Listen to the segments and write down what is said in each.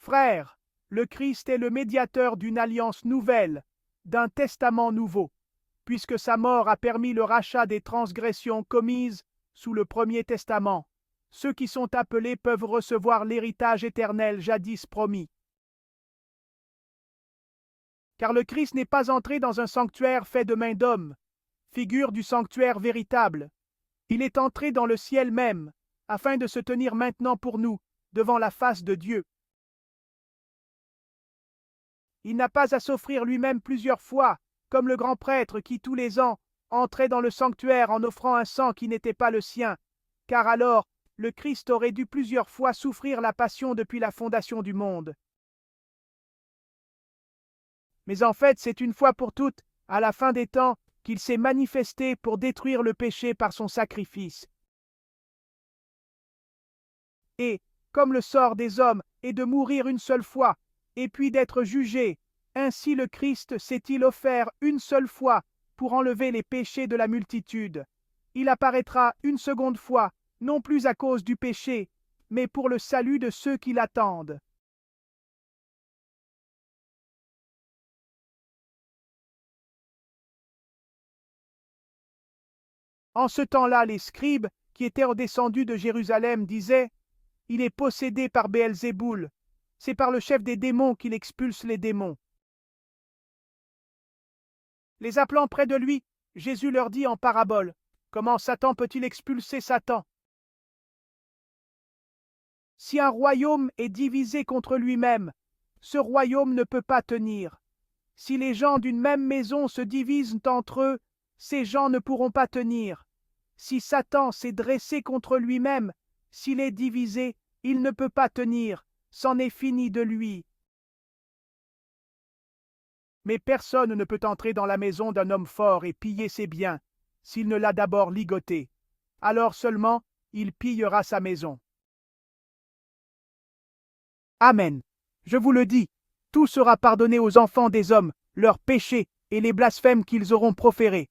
Frères, le Christ est le médiateur d'une alliance nouvelle, d'un testament nouveau, puisque sa mort a permis le rachat des transgressions commises sous le premier testament. Ceux qui sont appelés peuvent recevoir l'héritage éternel jadis promis. Car le Christ n'est pas entré dans un sanctuaire fait de main d'homme, figure du sanctuaire véritable. Il est entré dans le ciel même, afin de se tenir maintenant pour nous, devant la face de Dieu. Il n'a pas à s'offrir lui-même plusieurs fois, comme le grand prêtre qui, tous les ans, entrait dans le sanctuaire en offrant un sang qui n'était pas le sien, car alors le Christ aurait dû plusieurs fois souffrir la passion depuis la fondation du monde. Mais en fait, c'est une fois pour toutes, à la fin des temps, qu'il s'est manifesté pour détruire le péché par son sacrifice. Et, comme le sort des hommes est de mourir une seule fois, et puis d'être jugé, ainsi le Christ s'est-il offert une seule fois pour enlever les péchés de la multitude. Il apparaîtra une seconde fois, non plus à cause du péché, mais pour le salut de ceux qui l'attendent. En ce temps-là, les scribes, qui étaient redescendus de Jérusalem, disaient « Il est possédé par Béelzéboul. C'est par le chef des démons qu'il expulse les démons. » Les appelant près de lui, Jésus leur dit en parabole « Comment Satan peut-il expulser Satan? Si un royaume est divisé contre lui-même, ce royaume ne peut pas tenir. Si les gens d'une même maison se divisent entre eux, ces gens ne pourront pas tenir. Si Satan s'est dressé contre lui-même, s'il est divisé, il ne peut pas tenir, c'en est fini de lui. Mais personne ne peut entrer dans la maison d'un homme fort et piller ses biens, s'il ne l'a d'abord ligoté. Alors seulement, il pillera sa maison. Amen. Je vous le dis, tout sera pardonné aux enfants des hommes, leurs péchés et les blasphèmes qu'ils auront proférés.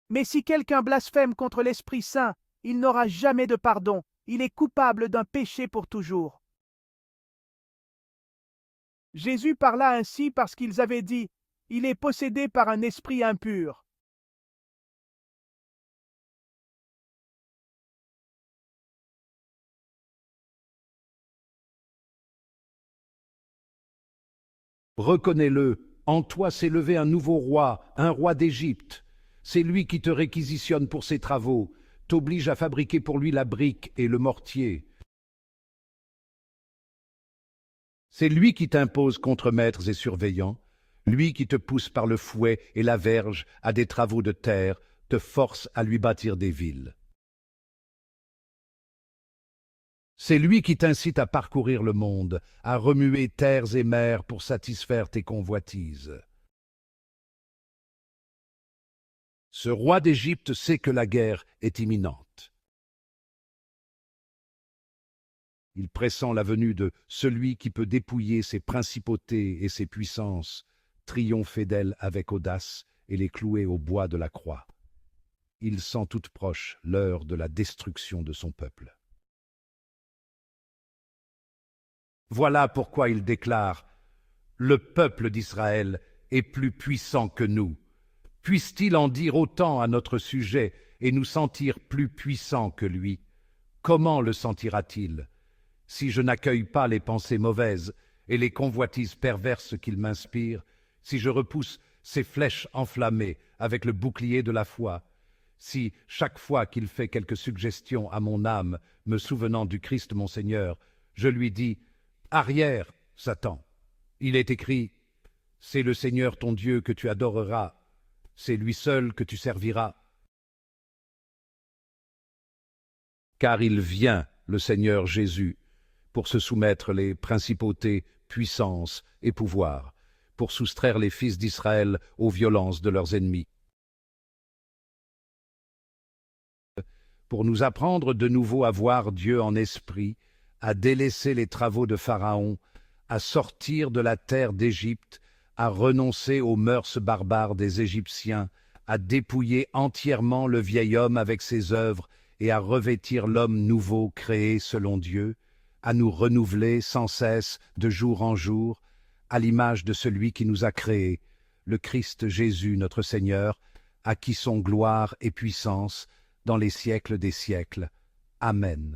Mais si quelqu'un blasphème contre l'Esprit Saint, il n'aura jamais de pardon, il est coupable d'un péché pour toujours. Jésus parla ainsi parce qu'ils avaient dit « Il est possédé par un esprit impur ». Reconnais-le, en toi s'est levé un nouveau roi, un roi d'Égypte. C'est lui qui te réquisitionne pour ses travaux, t'oblige à fabriquer pour lui la brique et le mortier. C'est lui qui t'impose contremaîtres et surveillants, lui qui te pousse par le fouet et la verge à des travaux de terre, te force à lui bâtir des villes. C'est lui qui t'incite à parcourir le monde, à remuer terres et mers pour satisfaire tes convoitises. Ce roi d'Égypte sait que la guerre est imminente. Il pressent la venue de celui qui peut dépouiller ses principautés et ses puissances, triompher d'elles avec audace et les clouer au bois de la croix. Il sent toute proche l'heure de la destruction de son peuple. Voilà pourquoi il déclare « Le peuple d'Israël est plus puissant que nous. Puisse-t-il en dire autant à notre sujet et nous sentir plus puissants que lui? Comment le sentira-t-il? Si je n'accueille pas les pensées mauvaises et les convoitises perverses qu'il m'inspire, si je repousse ses flèches enflammées avec le bouclier de la foi, si, chaque fois qu'il fait quelque suggestion à mon âme, me souvenant du Christ mon Seigneur, je lui dis « Arrière, Satan !» Il est écrit « C'est le Seigneur ton Dieu que tu adoreras, c'est lui seul que tu serviras. » Car il vient, le Seigneur Jésus, pour se soumettre les principautés, puissances et pouvoirs, pour soustraire les fils d'Israël aux violences de leurs ennemis. Pour nous apprendre de nouveau à voir Dieu en esprit, à délaisser les travaux de Pharaon, à sortir de la terre d'Égypte, à renoncer aux mœurs barbares des Égyptiens, à dépouiller entièrement le vieil homme avec ses œuvres et à revêtir l'homme nouveau créé selon Dieu, à nous renouveler sans cesse de jour en jour, à l'image de celui qui nous a créés, le Christ Jésus notre Seigneur, à qui sont gloire et puissance dans les siècles des siècles. Amen.